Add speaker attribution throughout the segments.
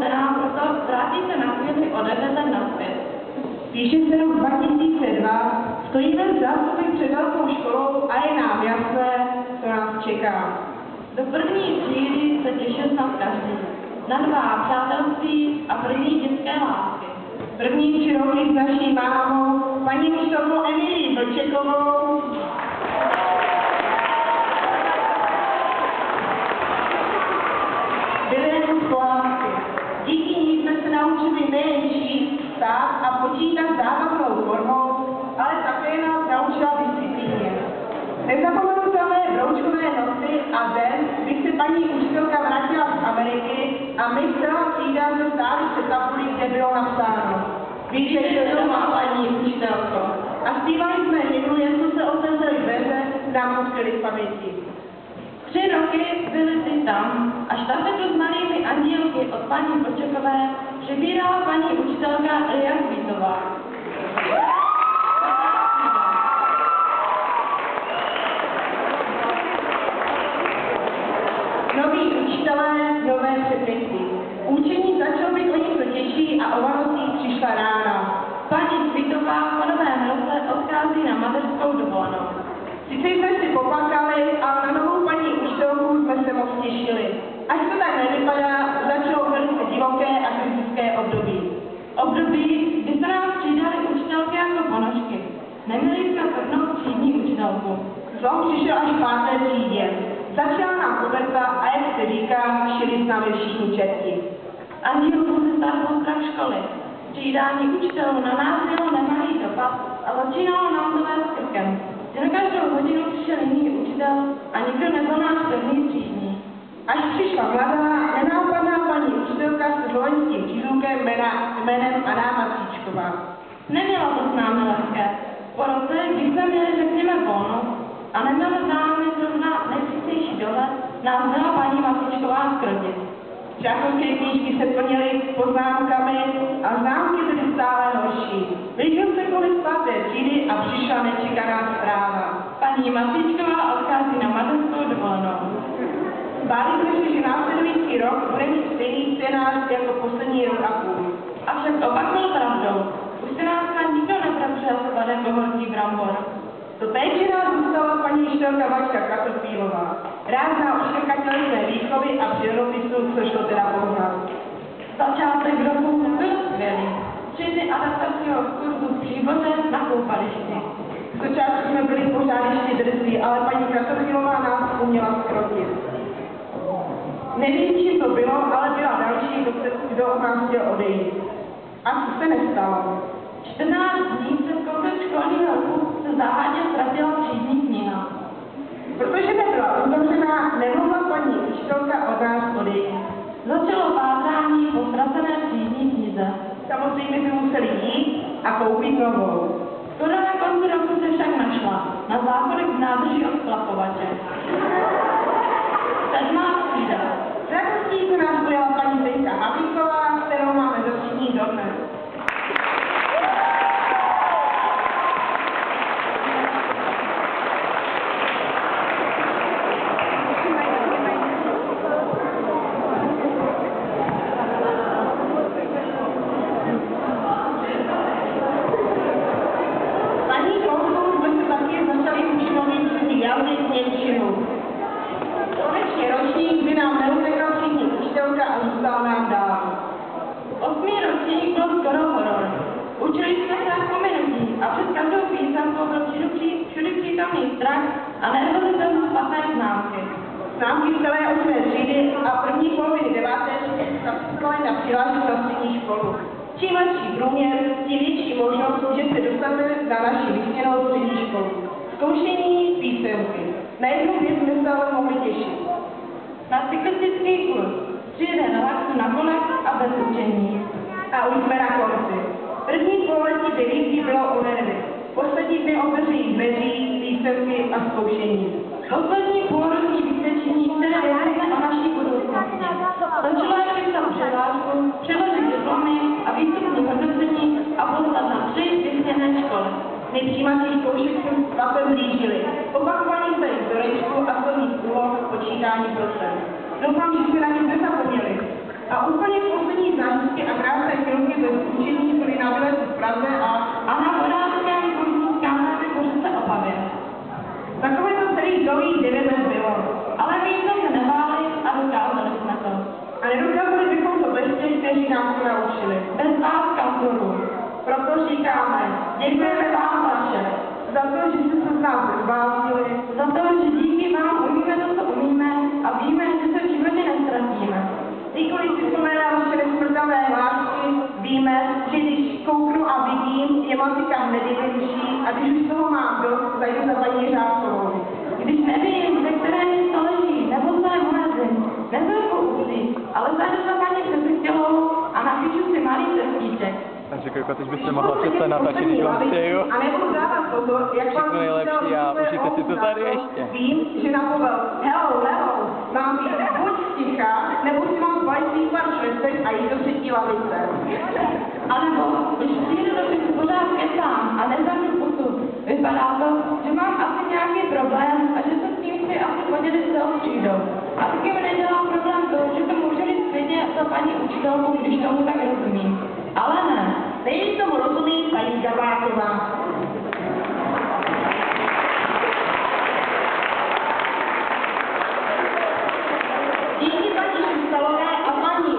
Speaker 1: Dovolte nám proto vrátit se na chvíli o 10 let nazpět.
Speaker 2: Píše se rok 2002, stojíme v zástupy před velkou školou a je nám jasné, co nás čeká.
Speaker 1: Do první třídy se těšil snad každý. Na nová přátelství a první dětské lásky.
Speaker 2: První 3 roky s naší mámou, paní učitelkou Emilii Vlčekovou. Byly jen školáky. Díky ní jsme se naučili nejen číst, psát a počítat závaznou formou, ale také nás naučila disciplíně. Nezapomenutelné broučkové noci a den, kdy se paní učitelka vrátila z Ameriky a my celá třída se stáli před tabulí, kde bylo napsáno: Vítejte doma, paní učitelko. A zpívali jsme hymnu, jen co se otevřely dveře, nám utkvěly v paměti.
Speaker 1: 3 roky byly ty tam a štafetu s malými andílky od paní Vlčekové přebírala paní učitelka Elia Kvítová.
Speaker 2: Noví učitelé, nové předpisy. Učení začalo být o něco těžší a o Vánocích přišla rána.
Speaker 1: Paní Kvítová po novém roce odchází na mateřskou dovolenou.
Speaker 2: Sice jsme si poplakali, ale na novou paní učitelku jsme se moc těšili. Až to tak nevypadá, začalo velice divoké a kritické období.
Speaker 1: Období, kdy se nás střídali učitelky jako ponožky. Neměli jsme pevnou třídní učitelku.
Speaker 2: Zlom přišel až v 5. třídě. Začala nám puberta a jak se říká, šili s námi všichni čerti.
Speaker 1: Andílku se stal strach školy. Střídání učitelů na nás mělo nemalý dopad a začínalo nám to vést krkem. Na každou hodinu přišel jiný učitel a nikdo nebyl náš pevný třídní.
Speaker 2: Až přišla mladá, nenápadná paní učitelka s loňským přízvukem jménem Anna Macíčková.
Speaker 1: Nemělo to s námi lehké. Po roce, když jsme měli, řekněme, volno a neměli za námi zrovna nejpřísnější dohled, nás měla paní Macíčková skrotit.
Speaker 2: Žákovské knížky se plnily poznámkami a známky byly stále horší. Blížil se konec 5. třídy a přišla nečekaná zpráva.
Speaker 1: Paní Macíčková odchází na mateřskou dovolenou.
Speaker 2: Báli jsme se, že následující rok bude mít stejný scénář jako poslední rok a půl.
Speaker 1: Avšak opak byl pravdou. Už se nás nikdo nepropřel spadek do horký brambor.
Speaker 2: Do péče nás zůstala paní učitelka Vaďka Katopílová. Rázná učitelka tělesné výchovy a přírodopisu, což to teda poznal.
Speaker 1: Začátek roku byl skvělý. 3 dny adaptačního kurzu v Příboře na koupališti.
Speaker 2: V začátku jsme byli pořád ještě drzí, ale paní Katopílová nás uměla skrotit. Nevím, čím to bylo, ale byla další, kdo od nás chtěl odejít. A co se nestalo?
Speaker 1: 14 dní před koncem školního roku se záhadně ztratila třídní kniha.
Speaker 2: Protože nebyla uzavřená, nemohla paní učitelka od nás odejít.
Speaker 1: Začalo pátrání po ztracené třídní knize.
Speaker 2: Samozřejmě by museli jít a koupit novou.
Speaker 1: Skoro na konci roku se však našla na záchodech v nádrži od sklapovače. 7. třída.
Speaker 2: S radostí se nás pojala paní Zdenka Havlíková, kterou máme do třídní dodnes. Konečně ročník by nám neutekla třídní učitelka a zůstala nám dál.
Speaker 1: 8. ročník byl skoro horor. Učili jsme se na pominutí a před každou písemkou byl všudy přítomný strach a nervozita špatné známky.
Speaker 2: Známky z celé 8. třídy a první poloviny 9. třídy zapisovaly na přihlášku na střední školu. Čím lepší průměr, tím větší možnost, že se dostaneme na naši vysněnou střední školu. Zkoušení písemky. Na jednu věc jsme se ale mohli těšit.
Speaker 1: Na cyklistický kurz. 3 den relaxu na kolech a bez učení.
Speaker 2: A už jsme na konci. První pololetí devící bylo u nervy. Poslední dny otevření dveří, písemky a zkoušení.
Speaker 1: Poslední půlroční vysvědčení, které hovoříme o naší budoucnosti. Začalo je psat přihlášku, přeložit diplomy a výstupní hodnocení a poslat na 3 vysněné školy.
Speaker 2: Nepřijímací zkoušek se s papem blížili. Opakovali jsme jich do rejstku a slovních úloh počítání procent. Doufám, že jsme na ně nezapomněli. A úplně poslední zážitky a krásné chvilky ze učení byly na výletu v Praze
Speaker 1: a na vodáckém kurzu skázáky po řece Opavě.
Speaker 2: Takové to celých dlouhých 9 let bylo.
Speaker 1: Ale my jsme se nebáli a dokázali jsme to.
Speaker 2: A nedokázali bychom to bez těch, kteří nás to naučili.
Speaker 1: Bez vás, kantorů.
Speaker 2: Proto říkáme,
Speaker 1: Děkujeme vám za vše.
Speaker 2: za to, že jste se z nás nezbláznili,
Speaker 1: Za to, že díky vám umíme to, co umíme a víme, že se v životě nestratíme.
Speaker 2: kdykoliv si vzpomene na vaše nesmrtelné hlásky, víme, že když kouknu a vidím, je matika hned jednodušší a když už toho mám dost, zajdu za paní Řáskovou.
Speaker 1: Když nevím, ve které místo leží, nebo co je moje zem, nezvrchu úzí, ale zajdu za paní Přesvětělovou a napíšu si malý cestíček.
Speaker 3: Takže Kojko, teď byste mohla přestat natáčet, když vám přeju.
Speaker 2: A nebudu dávat pozor, jak vám
Speaker 3: Všechno nejlepší a užijte si to tady ještě.
Speaker 2: Vím, že na povel hello, mám být buď ticha, nebo si mám zbalit svých pár švestek a jít do třetí lavice.
Speaker 1: A nebo, když přijde do bytu pořád kecám a nezavřu pusu, vypadá to, že mám asi nějaký problém a že se s tím chci asi podělit s celou třídou. A taky mi nedělá problém to, že to můžu říct klidně za paní učitelku, když tomu tak rozumím. Ale ne.
Speaker 2: Nejvíc tomu rozumí paní Gabátová. Díky paní Šustalové a paní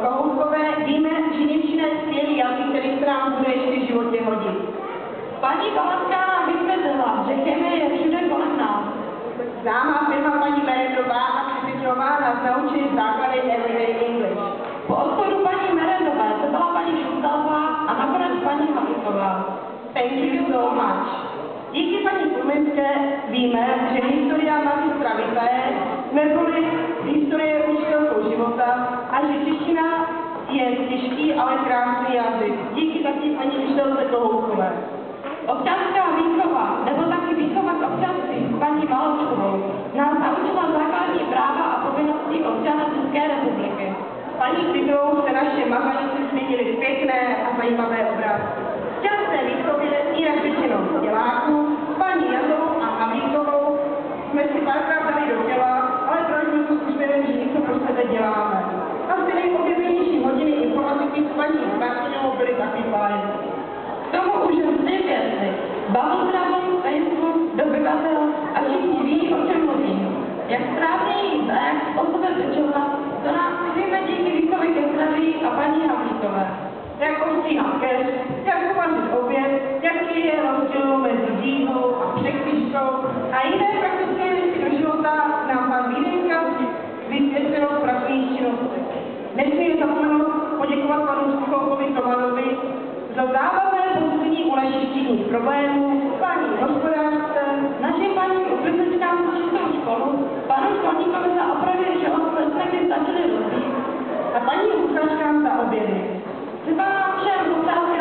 Speaker 2: Kohoutkové víme, že němčina je skvělý jazyk, který se nám bude ještě v životě hodit.
Speaker 1: Paní Balaská nám vysvětlila, že chemie je všude kolem nás.
Speaker 2: Známá firma paní Merendová a Přesvětlová nás naučili základy Everyday English.
Speaker 1: Po odchodu paní Merendové to byla paní Šustalová a nakonec paní Havíková.
Speaker 2: Thank you so much. Díky paní Kulmenské víme, že historia magistra Vitaje neboli historie učitelkou života a že čeština je těžký, ale krásný jazyk. Díky taky paní učitelce Kohoutkové.
Speaker 1: Občanská výchova, nebo taky výchova k občanství, paní Maločkovou, nás naučila základní práva a povinnosti občana České republiky.
Speaker 2: Paní Kvitovou se naše mazanice změnily v pěkné a zajímavé obrázky. Šťastné výchově, jinak řečeno děláků, paní Jazovou a Havlíkovou jsme si párkrát dali do těla, ale prožili to s úsměvem, že něco pro sebe děláme. Asi nejoblíbenější hodiny informatiky s paní Martinovou byly taky fajn.
Speaker 1: K tomu už vždy věci. Bubble, Facebook, dobyvatel a všichni ví, o čem mluvím. Jak správně jít a jak o sebe pečovat, to nám víme díky výchově ke zdraví a paní Havlíkové.
Speaker 2: Jak ostříhat keř, jak uvařit oběd, jaký je rozdíl mezi dýmou a překližkou a jiné praktické věci do života nám pan Vídenka vysvětlil v pracovních činnostech. Nesmíme zapomenout poděkovat panu psychologovi Tomanovi za zábavné posouzení u našich třídních problémů, paní hospodářce,
Speaker 1: Našim paním uklizečkám za čistou školu, panu školníkovi za opravy, že jsme kdy stačili rozbít,
Speaker 2: a paní kuchařkám za obědy.
Speaker 1: třeba nám všem popřát